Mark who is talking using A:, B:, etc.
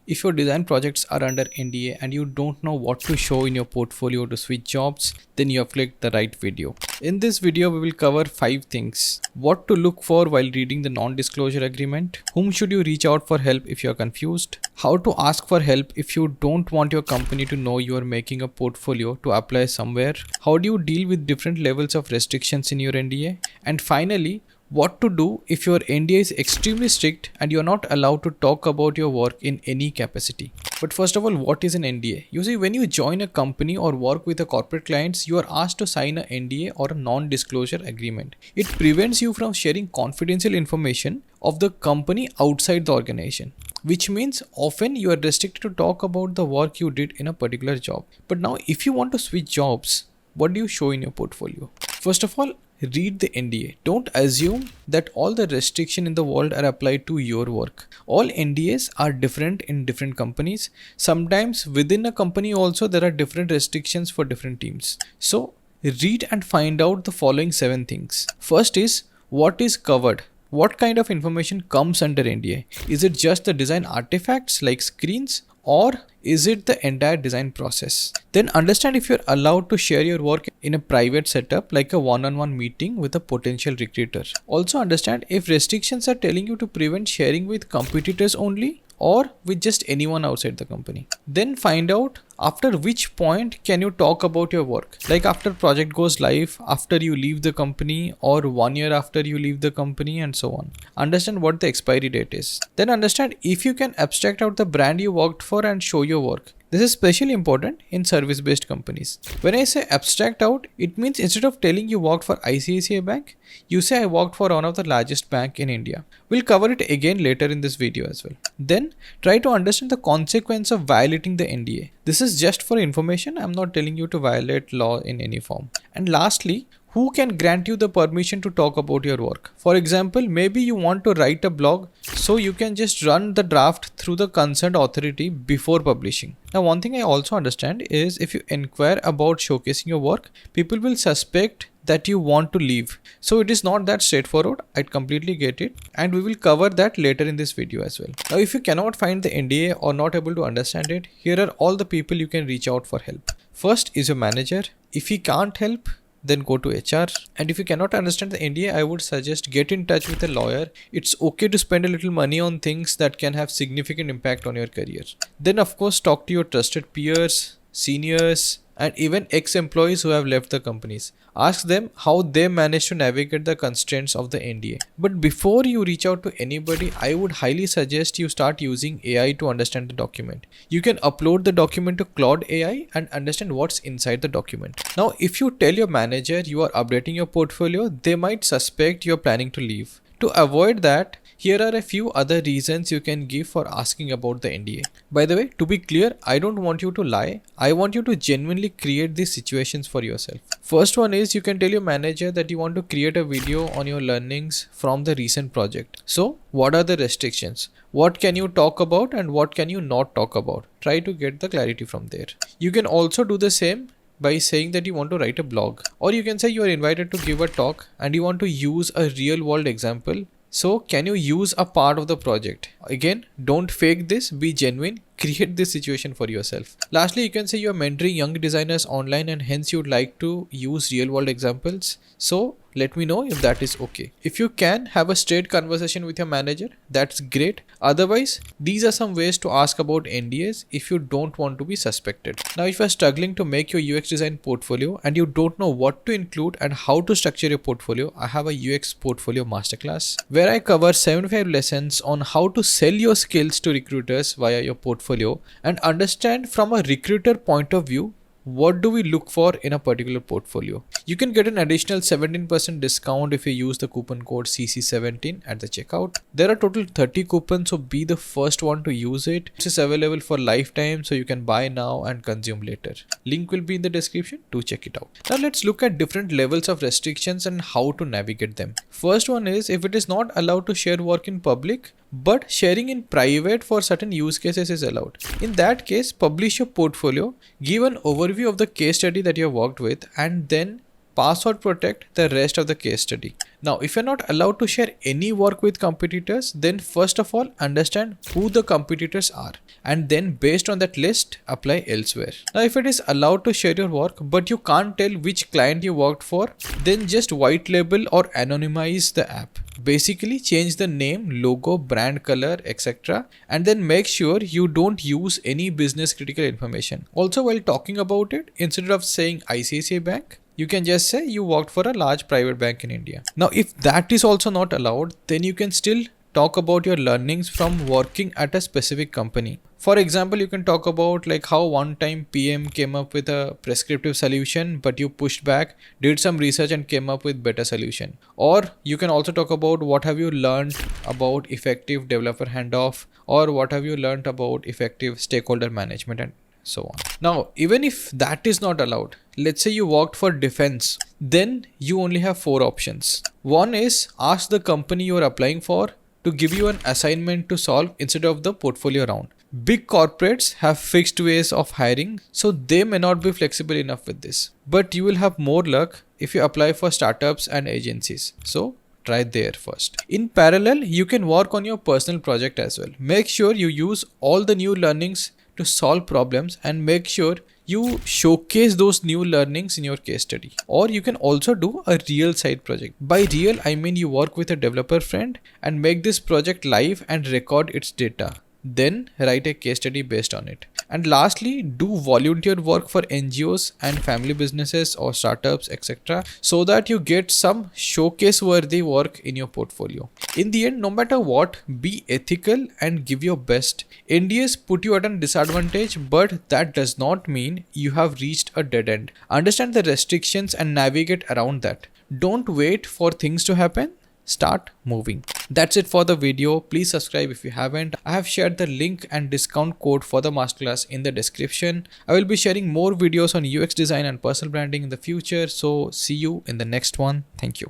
A: If your design projects are under NDA and you don't know what to show in your portfolio to switch jobs, then you have clicked the right video. In this video, we will cover 5 things. What to look for while reading the non-disclosure agreement. Whom should you reach out for help if you are confused. How to ask for help if you don't want your company to know you are making a portfolio to apply somewhere. How do you deal with different levels of restrictions in your NDA? And finally, what to do if your NDA is extremely strict and you're not allowed to talk about your work in any capacity. But first of all, what is an NDA? You see, when you join a company or work with a corporate clients, you are asked to sign an NDA or a non-disclosure agreement. It prevents you from sharing confidential information of the company outside the organization, which means often you are restricted to talk about the work you did in a particular job. But now if you want to switch jobs, what do you show in your portfolio? First of all, read the NDA. Don't assume that all the restrictions in the world are applied to your work. All NDAs are different in different companies. Sometimes within a company also there are different restrictions for different teams. So read and find out the following 7 things. First is what is covered. What kind of information comes under NDA? Is it just the design artifacts like screens, or is it the entire design process? Then understand if you're allowed to share your work in a private setup like a one-on-one meeting with a potential recruiter. Also understand if restrictions are telling you to prevent sharing with competitors only or with just anyone outside the company. Then find out after which point can you talk about your work, like after project goes live, after you leave the company, or 1 year after you leave the company, and so on. Understand what the expiry date is. Then understand if you can abstract out the brand you worked for and show your work. This is especially important in service-based companies. When I say abstract out, it means instead of telling you worked for ICICI Bank, you say I worked for one of the largest bank in India. We'll cover it again later in this video as well. Then try to understand the consequence of violating the NDA. This is just for information. I'm not telling you to violate law in any form. And lastly, who can grant you the permission to talk about your work? For example, maybe you want to write a blog, so you can just run the draft through the concerned authority before publishing. Now, one thing I also understand is if you inquire about showcasing your work, people will suspect that you want to leave. So it is not that straightforward. I completely get it. And we will cover that later in this video as well. Now, if you cannot find the NDA or not able to understand it, here are all the people you can reach out for help. First is your manager. If he can't help, then go to HR. And if you cannot understand the NDA, I would suggest get in touch with a lawyer. It's okay to spend a little money on things that can have significant impact on your career. Then of course, talk to your trusted peers, seniors, and even ex-employees who have left the companies. Ask them how they managed to navigate the constraints of the NDA. But before you reach out to anybody, I would highly suggest you start using AI to understand the document. You can upload the document to Claude AI and understand what's inside the document. Now, if you tell your manager you are updating your portfolio, they might suspect you're planning to leave. To avoid that, here are a few other reasons you can give for asking about the NDA. By the way, to be clear, I don't want you to lie. I want you to genuinely create these situations for yourself. First one is you can tell your manager that you want to create a video on your learnings from the recent project. So, what are the restrictions? What can you talk about and what can you not talk about? Try to get the clarity from there. You can also do the same by saying that you want to write a blog, or you can say you are invited to give a talk and you want to use a real world example. So can you use a part of the project? Again, don't fake this, be genuine, create this situation for yourself. Lastly, you can say you are mentoring young designers online and hence you would like to use real world examples. So let me know if that is okay. If you can have a straight conversation with your manager, that's great. Otherwise, these are some ways to ask about NDAs if you don't want to be suspected. Now, if you're struggling to make your UX design portfolio and you don't know what to include and how to structure your portfolio, I have a UX Portfolio Masterclass where I cover 75 lessons on how to sell your skills to recruiters via your portfolio and understand from a recruiter point of view what do we look for in a particular portfolio. You can get an additional 17% discount if you use the coupon code CC17 at the checkout. There are total 30 coupons, so be the first one to use it. This is available for lifetime, so you can buy now and consume later. Link will be in the description to check it out. Now let's look at different levels of restrictions and how to navigate them. First one is if it is not allowed to share work in public, but sharing in private for certain use cases is allowed. In that case, publish your portfolio, give an overview of the case study that you have worked with, and then password protect the rest of the case study. Now, if you're not allowed to share any work with competitors, then first of all, understand who the competitors are, and then based on that list, apply elsewhere. Now, if it is allowed to share your work, but you can't tell which client you worked for, then just white label or anonymize the app. Basically, change the name, logo, brand color, etc. and then make sure you don't use any business critical information. Also, while talking about it, instead of saying ICICI Bank, you can just say you worked for a large private bank in India. Now, if that is also not allowed, then you can still talk about your learnings from working at a specific company. For example, you can talk about like how one time PM came up with a prescriptive solution, but you pushed back, did some research and came up with better solution. Or you can also talk about what have you learned about effective developer handoff, or what have you learned about effective stakeholder management, and so on. Now, even if that is not allowed, let's say you worked for defense, then you only have 4 options. One is ask the company you are applying for to give you an assignment to solve instead of the portfolio round. Big corporates have fixed ways of hiring, so they may not be flexible enough with this. But you will have more luck if you apply for startups and agencies. So try there first. In parallel, you can work on your personal project as well. Make sure you use all the new learnings to solve problems, and make sure you showcase those new learnings in your case study. Or you can also do a real side project. By real, I mean you work with a developer friend and make this project live and record its data. Then write a case study based on it. And lastly, do volunteer work for NGOs and family businesses or startups, etc. so that you get some showcase worthy work in your portfolio. In the end, no matter what, be ethical and give your best. NDAs put you at a disadvantage, but that does not mean you have reached a dead end. Understand the restrictions and navigate around that. Don't wait for things to happen. Start moving. That's it for the video. Please subscribe if you haven't. I have shared the link and discount code for the masterclass in the description. I will be sharing more videos on UX design and personal branding in the future. So see you in the next one. Thank you.